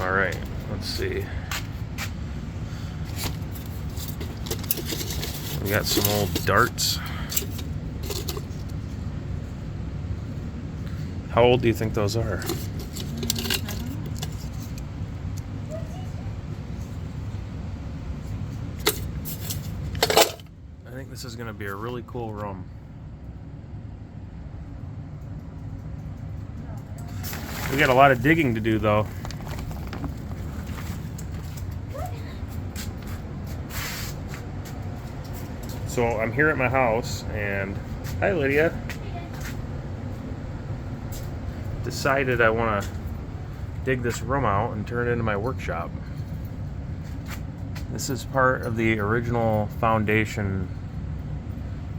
Alright, let's see. We got some old darts. How old do you think those are? I think this is going to be a really cool room. We got a lot of digging to do though. So I'm here at my house and, hi Lydia, decided I want to dig this room out and turn it into my workshop. This is part of the original foundation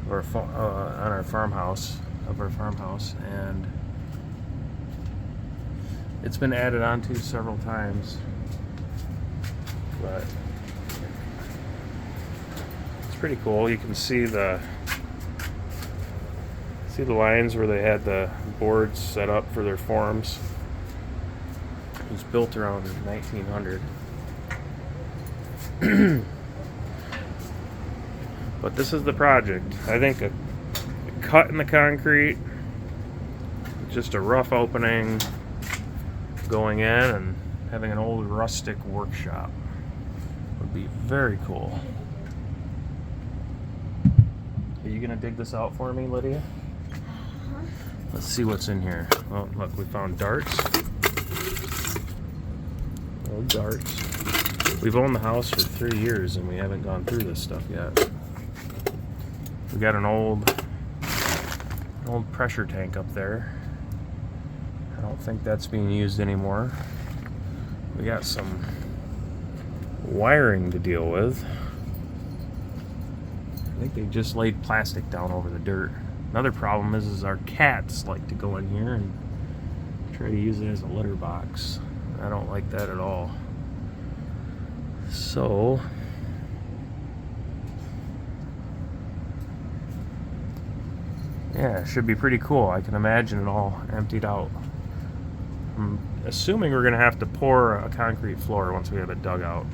on our farmhouse, and it's been added onto several times, but it's pretty cool. You can see the lines where they had the boards set up for their forms. It was built around 1900. But this is the project. I think a cut in the concrete, just a rough opening going in, and having an old rustic workshop would be very cool. Are you gonna dig this out for me, Lydia? Let's see what's in here. Oh, look, we found darts. Old darts. We've owned the house for 3 years and we haven't gone through this stuff yet. We got an old pressure tank up there. I don't think that's being used anymore. We got some wiring to deal with. I think they just laid plastic down over the dirt. Another problem is our cats like to go in here and try to use it as a litter box. I don't like that at all. So yeah, it should be pretty cool. I can imagine it all emptied out. I'm assuming we're gonna have to pour a concrete floor once we have it dug out.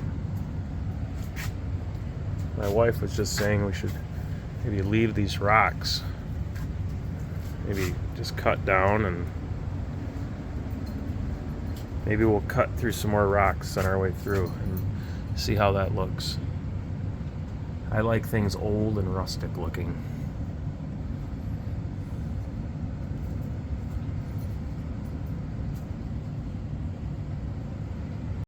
My wife was just saying we should maybe leave these rocks. Maybe just cut down, and maybe we'll cut through some more rocks on our way through and see how that looks. I like things old and rustic looking.